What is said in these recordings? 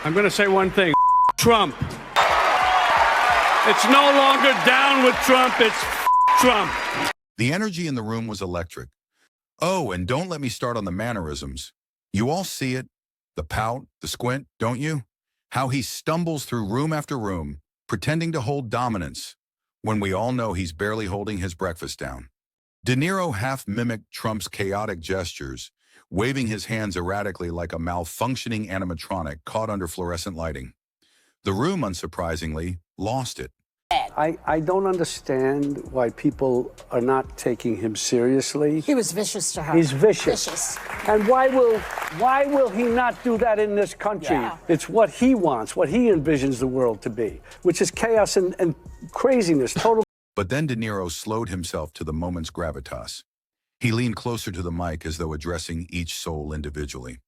I'm going to say one thing. Trump. It's no longer down with Trump. It's Trump. The energy in the room was electric. Oh, and don't let me start on the mannerisms. You all see it, the pout, the squint, don't you? How he stumbles through room after room, pretending to hold dominance, when we all know he's barely holding his breakfast down. De Niro half mimicked Trump's chaotic gestures, waving his hands erratically like a malfunctioning animatronic caught under fluorescent lighting. The room, unsurprisingly, lost it. I don't understand why people are not taking him seriously. He was vicious to her. He's vicious. And why will he not do that in this country? Yeah. It's what he wants, what he envisions the world to be, which is chaos and craziness, total. But then De Niro slowed himself to the moment's gravitas. He leaned closer to the mic as though addressing each soul individually.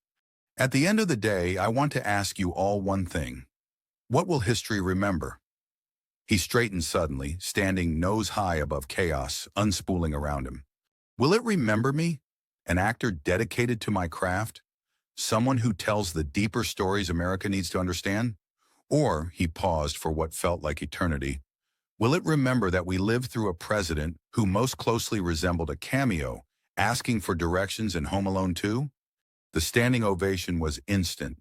At the end of the day, I want to ask you all one thing. What will history remember? He straightened suddenly, standing nose high above chaos, unspooling around him. Will it remember me? An actor dedicated to my craft? Someone who tells the deeper stories America needs to understand? Or, he paused for what felt like eternity, will it remember that we lived through a president who most closely resembled a cameo, asking for directions in Home Alone 2? The standing ovation was instant,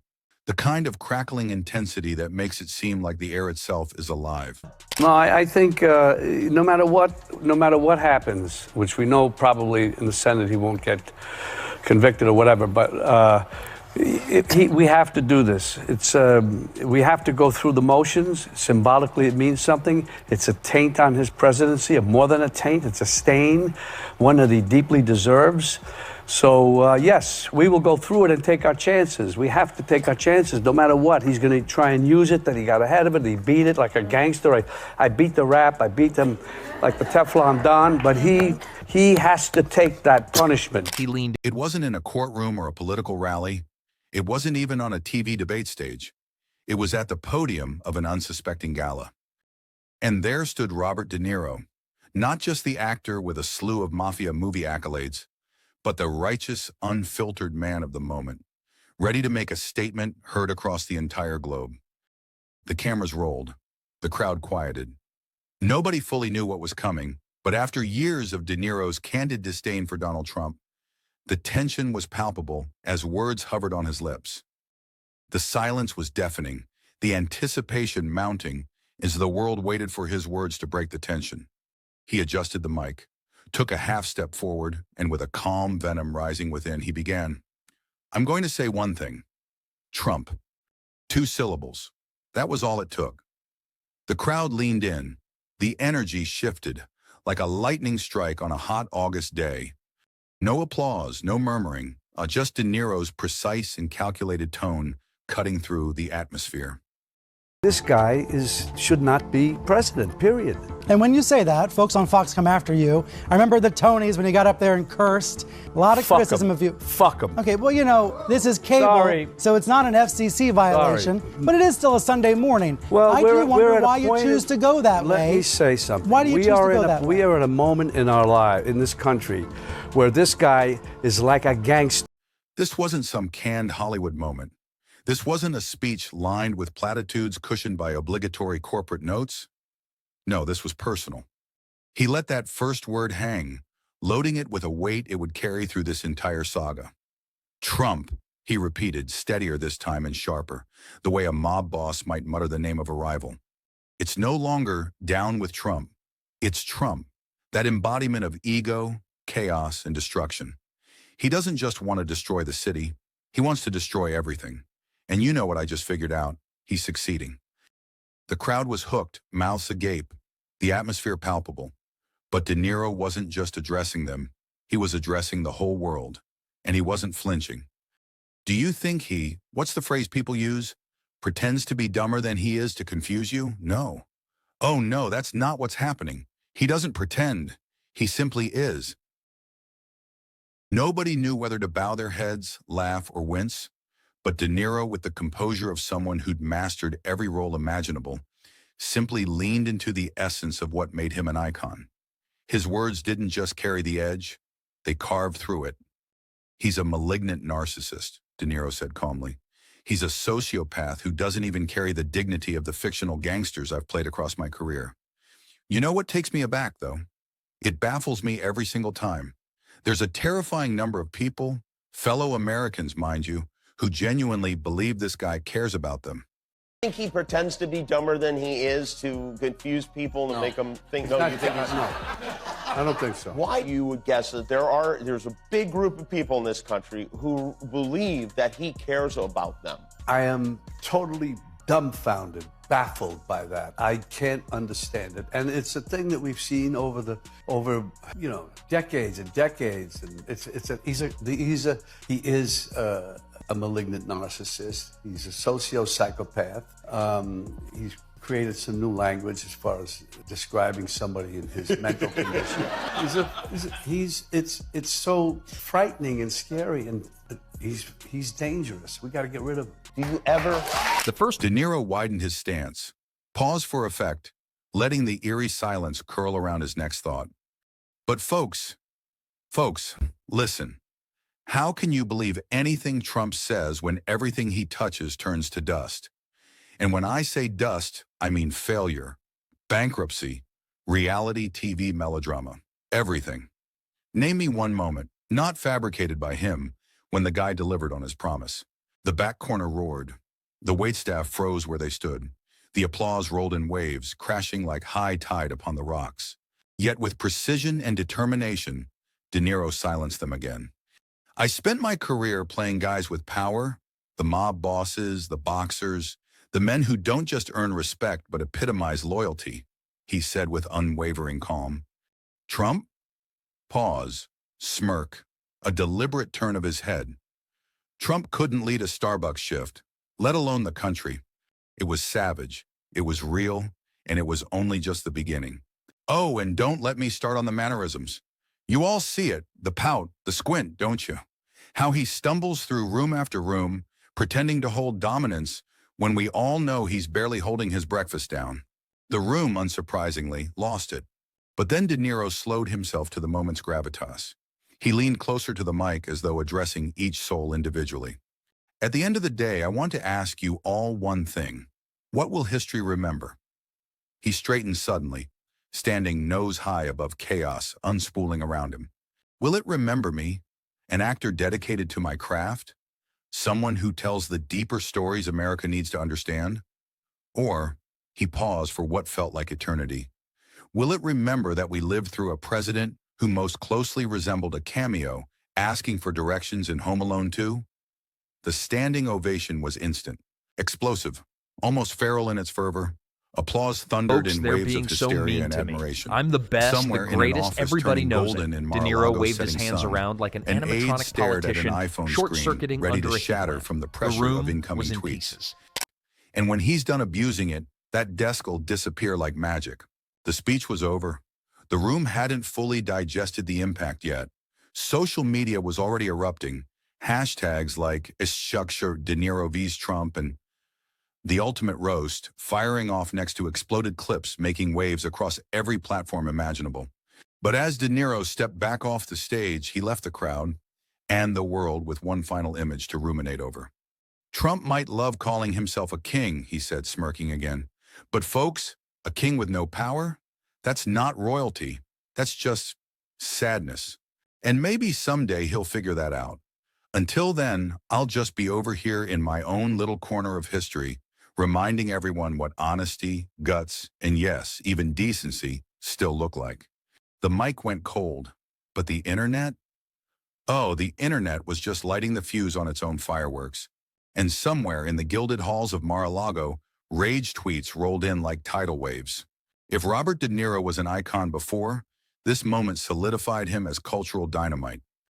the kind of crackling intensity that makes it seem like the air itself is alive. No, I think no matter what happens, which we know probably in the Senate he won't get convicted or whatever, but we have to do this. We have to go through the motions. Symbolically, it means something. It's a taint on his presidency, more than a taint. It's a stain, one that he deeply deserves. So, yes, we will go through it and take our chances. We have to take our chances no matter what. He's going to try and use it, that he got ahead of it, he beat it like a gangster. I beat the rap, I beat them like the Teflon Don, but he has to take that punishment. He leaned. It wasn't in a courtroom or a political rally. It wasn't even on a TV debate stage. It was at the podium of an unsuspecting gala. And there stood Robert De Niro, not just the actor with a slew of mafia movie accolades, but the righteous, unfiltered man of the moment, ready to make a statement heard across the entire globe. The cameras rolled. The crowd quieted. Nobody fully knew what was coming, but after years of De Niro's candid disdain for Donald Trump, the tension was palpable as words hovered on his lips. The silence was deafening, the anticipation mounting as the world waited for his words to break the tension. He adjusted the mic, took a half step forward, and with a calm venom rising within, he began. I'm going to say one thing. Trump. 2 syllables. That was all it took. The crowd leaned in. The energy shifted, like a lightning strike on a hot August day. No applause, no murmuring, just De Niro's precise and calculated tone cutting through the atmosphere. This guy should not be president, period. And when you say that, folks on Fox come after you. I remember the Tonys when you got up there and cursed. A lot of criticism of you. Fuck him. Okay, well, you know, this is cable, Sorry. so it's not an FCC violation, but it is still a Sunday morning. Well, I do wonder why you choose to go that way. Let me say something. Why do you choose to go that way? We are at a moment in our life, in this country, where this guy is like a gangster. This wasn't some canned Hollywood moment. This wasn't a speech lined with platitudes cushioned by obligatory corporate notes. No, this was personal. He let that first word hang, loading it with a weight it would carry through this entire saga. Trump, he repeated, steadier this time and sharper, the way a mob boss might mutter the name of a rival. It's no longer down with Trump. It's Trump, that embodiment of ego, chaos, and destruction. He doesn't just want to destroy the city. He wants to destroy everything. And you know what I just figured out. He's succeeding. The crowd was hooked, mouths agape, the atmosphere palpable. But De Niro wasn't just addressing them. He was addressing the whole world. And he wasn't flinching. Do you think what's the phrase people use, pretends to be dumber than he is to confuse you? No. Oh no, that's not what's happening. He doesn't pretend. He simply is. Nobody knew whether to bow their heads, laugh, or wince. But De Niro, with the composure of someone who'd mastered every role imaginable, simply leaned into the essence of what made him an icon. His words didn't just carry the edge, they carved through it. He's a malignant narcissist, De Niro said calmly. He's a sociopath who doesn't even carry the dignity of the fictional gangsters I've played across my career. You know what takes me aback, though? It baffles me every single time. There's a terrifying number of people, fellow Americans, mind you, who genuinely believe this guy cares about them. I think he pretends to be dumber than he is to confuse people and make them think, no, you think he's... No, I don't think so. Why you would guess that there's a big group of people in this country who believe that he cares about them? I am totally dumbfounded, baffled by that. I can't understand it, and it's a thing that we've seen over decades and decades. And he is a malignant narcissist. He's a socio-psychopath. He's created some new language as far as describing somebody in his mental condition. It's so frightening and scary, and he's dangerous. We got to get rid of him. Do you ever... The first, De Niro widened his stance, paused for effect, letting the eerie silence curl around his next thought. But folks, listen. How can you believe anything Trump says when everything he touches turns to dust? And when I say dust, I mean failure, bankruptcy, reality TV melodrama, everything. Name me one moment, not fabricated by him, when the guy delivered on his promise. The back corner roared. The waitstaff froze where they stood. The applause rolled in waves, crashing like high tide upon the rocks. Yet with precision and determination, De Niro silenced them again. I spent my career playing guys with power, the mob bosses, the boxers, the men who don't just earn respect but epitomize loyalty, he said with unwavering calm. Trump? Pause, smirk, a deliberate turn of his head. Trump couldn't lead a Starbucks shift, let alone the country. It was savage, it was real, and it was only just the beginning. Oh, and don't let me start on the mannerisms. You all see it, the pout, the squint, don't you? How he stumbles through room after room, pretending to hold dominance when we all know he's barely holding his breakfast down. The room, unsurprisingly, lost it. But then De Niro slowed himself to the moment's gravitas. He leaned closer to the mic as though addressing each soul individually. At the end of the day, I want to ask you all one thing. What will history remember? He straightened suddenly, standing nose high above chaos unspooling around him. Will it remember me, an actor dedicated to my craft? Someone who tells the deeper stories America needs to understand? Or, he paused for what felt like eternity, will it remember that we lived through a president who most closely resembled a cameo asking for directions in Home Alone 2? The standing ovation was instant, explosive, almost feral in its fervor. Applause thundered in waves of hysteria and admiration. I'm the best, Somewhere the greatest, everybody knows it. De Niro waved his hands around like an animatronic stared at an politician, iPhone short-circuiting screen, ready under to a shatter heat from the lamp. pressure room of incoming was in tweets. pieces. And when he's done abusing it, that desk will disappear like magic. The speech was over. The room hadn't fully digested the impact yet. Social media was already erupting. Hashtags like #IsShucksher De Niro vs Trump and The Ultimate Roast firing off next to exploded clips making waves across every platform imaginable. But as De Niro stepped back off the stage, he left the crowd and the world with one final image to ruminate over. Trump might love calling himself a king, he said, smirking again. But folks, a king with no power? That's not royalty. That's just sadness. And maybe someday he'll figure that out. Until then, I'll just be over here in my own little corner of history, reminding everyone what honesty, guts, and yes, even decency still look like. The mic went cold, but the internet? Oh, the internet was just lighting the fuse on its own fireworks. And somewhere in the gilded halls of Mar-a-Lago, rage tweets rolled in like tidal waves. If Robert De Niro was an icon before, this moment solidified him as cultural dynamite.